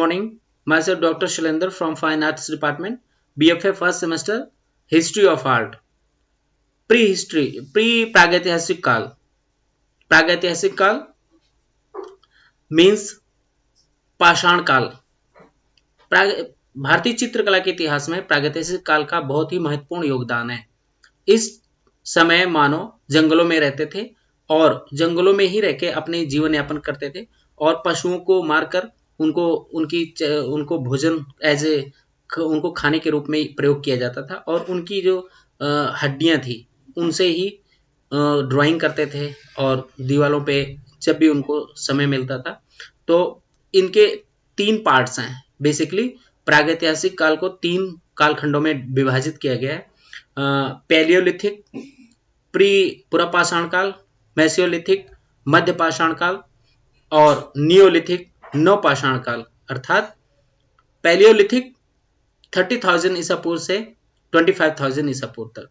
morning. Myself Dr. Shailendra from Fine Arts Department, BFA first semester, History of Art. Pre-प्रागैतिहासिक काल. प्रागैतिहासिक काल means पाषाण काल. भारतीय चित्रकला के इतिहास में प्रागैतिहासिक काल का बहुत ही महत्वपूर्ण योगदान है. इस समय मानव जंगलों में रहते थे और जंगलों में ही रहकर अपने जीवन यापन करते थे और पशुओं को मारकर उनको भोजन उनको खाने के रूप में प्रयोग किया जाता था और उनकी जो हड्डियां थी उनसे ही ड्राइंग करते थे और दीवारों पे जब भी उनको समय मिलता था. तो इनके 3 पार्ट्स हैं. बेसिकली प्रागैतिहासिक काल को 3 कालखंडों में विभाजित किया गया है. पैलियोलिथिक, पुरापाषाण काल, मेसोलिथिक मध्य पाषाण काल और नियोलिथिक नवपाषाण काल. अर्थात पैलियोलिथिक 30,000 ईसा पूर्व से 25,000 ईसा पूर्व तक.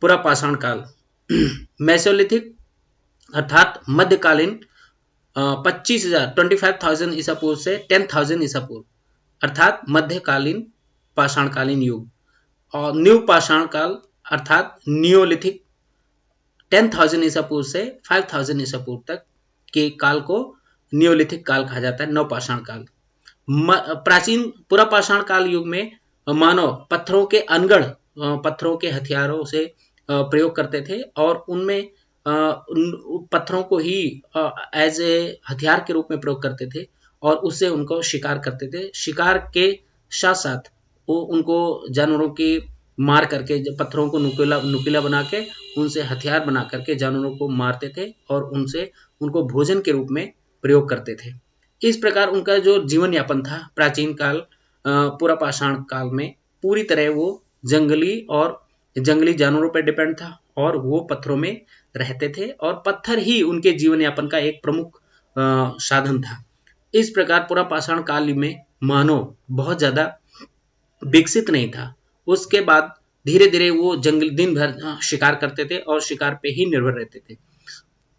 पुरापाषाण काल मेसोलिथिक अर्थात मध्यकालीन 25,000 ईसा पूर्व से 10,000 ईसा पूर्व अर्थात मध्यकालीन पाषाणकालीन युग. और न्यू पाषाण काल अर्थात नियोलिथिक 10,000 ईसा पूर्व से 5,000 ईसा पूर्व तक के काल को नियोलिथिक काल कहा जाता है. नवपाषाण काल. प्राचीन पुरापाषाण काल युग में मानव पत्थरों के अनगढ़ पत्थरों के हथियारों से प्रयोग करते थे और उनमें पत्थरों को ही एज ए हथियार के रूप में प्रयोग करते थे और उससे उनको शिकार करते थे. शिकार के साथ साथ वो उनको जानवरों की मार करके पत्थरों को नुकीला बना के उनसे हथियार बना करके जानवरों को मारते थे और उनको भोजन के रूप में प्रयोग करते थे. इस प्रकार उनका जो जीवन यापन था प्राचीन काल पुरापाषाण काल में पूरी तरह वो जंगली जानवरों पर डिपेंड था और वो पत्थरों में रहते थे और पत्थर ही उनके जीवन यापन का एक प्रमुख साधन था. इस प्रकार पुरापाषाण काल में मानव बहुत ज्यादा विकसित नहीं था. उसके बाद धीरे धीरे वो दिन भर शिकार करते थे और शिकार पे ही निर्भर रहते थे.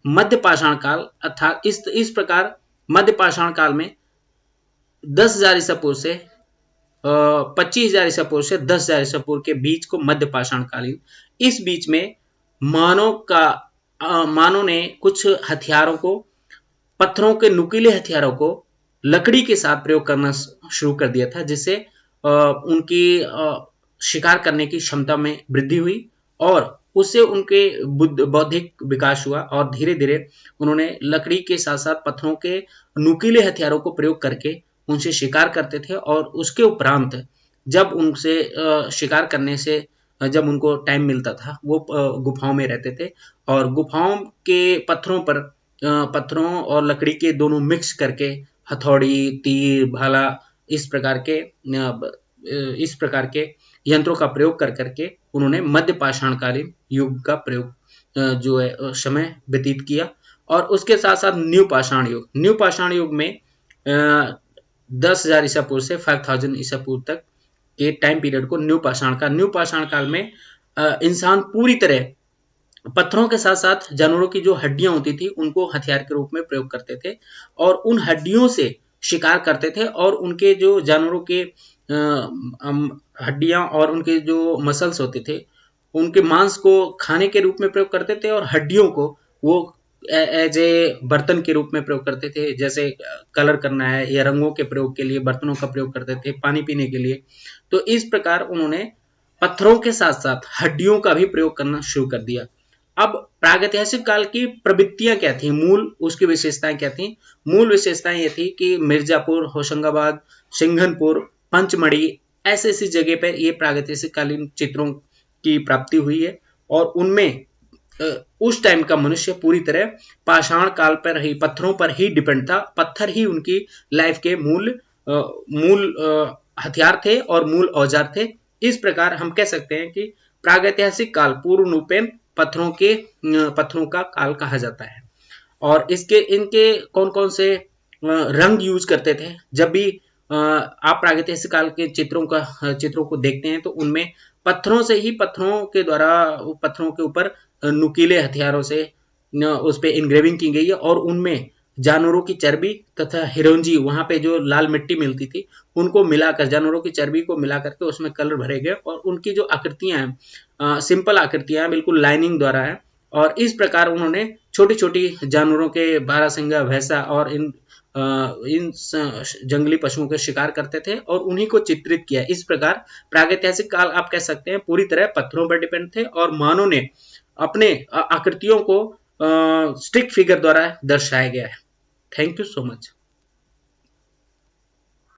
मध्य पाषाण काल अर्थात इस प्रकार मध्य पाषाण काल में 10,000 ईसा पूर्व से 25,000 ईसा पूर्व से 10,000 ईसा पूर्व के बीच को मध्य पाषाण कालीन. इस बीच में मानव ने कुछ हथियारों को, पत्थरों के नुकीले हथियारों को लकड़ी के साथ प्रयोग करना शुरू कर दिया था, जिससे उनकी शिकार करने की क्षमता में वृद्धि हुई और उससे उनके बौद्धिक विकास हुआ और धीरे धीरे उन्होंने लकड़ी के साथ साथ पत्थरों के नुकीले हथियारों को प्रयोग करके उनसे शिकार करते थे और उसके उपरांत जब उनसे शिकार करने से जब उनको टाइम मिलता था वो गुफाओं में रहते थे और गुफाओं के पत्थरों और लकड़ी के दोनों मिक्स करके हथौड़ी, तीर, भाला इस प्रकार के यंत्रों का प्रयोग कर करके उन्होंने मध्य पाषाणकालीन युग का प्रयोग जो है समय व्यतीत किया. और उसके साथ साथ न्यू पाषाण युग में 10,000 ईसा पूर्व से 5,000 ईसा पूर्व तक के टाइम पीरियड को न्यू पाषाण काल में इंसान पूरी तरह पत्थरों के साथ साथ जानवरों की जो हड्डियां होती थी उनको हथियार के रूप में प्रयोग करते थे और उन हड्डियों से शिकार करते थे और उनके जो जानवरों के हड्डियां और उनके जो मसल्स होते थे उनके मांस को खाने के रूप में प्रयोग करते थे और हड्डियों को वो एज ए बर्तन के रूप में प्रयोग करते थे. जैसे कलर करना है या रंगों के प्रयोग के लिए बर्तनों का प्रयोग करते थे, पानी पीने के लिए. तो इस प्रकार उन्होंने पत्थरों के साथ साथ हड्डियों का भी प्रयोग करना शुरू कर दिया. अब प्रागैतिहासिक काल की प्रवृत्तियां क्या थी, उसकी विशेषताएं क्या थी? मूल विशेषताएं ये थी कि मिर्जापुर, होशंगाबाद, सिंघनपुर, पंचमढ़ी ऐसी जगह पर ये प्रागैतिहासिक कालीन चित्रों की प्राप्ति हुई है और उनमें उस टाइम का मनुष्य पूरी तरह पाषाण काल पर ही, पत्थरों पर ही डिपेंड था. पत्थर ही उनकी लाइफ के मूल हथियार थे और मूल औजार थे. इस प्रकार हम कह सकते हैं कि प्रागैतिहासिक काल पूर्ण रूपेण पत्थरों का काल कहा जाता है. और इनके कौन कौन से रंग यूज करते थे? जब भी आप प्रागैतिहासिक काल के चित्रों को देखते हैं तो उनमें पत्थरों के ऊपर नुकीले हथियारों से उस पे इंग्रेविंग की गई है और उनमें जानवरों की चर्बी तथा हिरोंजी, वहां पे जो लाल मिट्टी मिलती थी, उनको मिलाकर, जानवरों की चर्बी को मिला करके उसमें कलर भरे गए और उनकी जो आकृतियां हैं, सिंपल आकृतियां हैं, बिल्कुल लाइनिंग द्वारा है। और इस प्रकार उन्होंने छोटी छोटी जानवरों के, बारहसिंगा, भैंसा और इन जंगली पशुओं के शिकार करते थे और उन्हीं को चित्रित किया। इस प्रकार प्रागैतिहासिक काल आप कह सकते हैं पूरी तरह पत्थरों पर डिपेंड थे और मानव ने अपने आकृतियों को स्टिक फिगर द्वारा दर्शाया गया है। Thank you so much.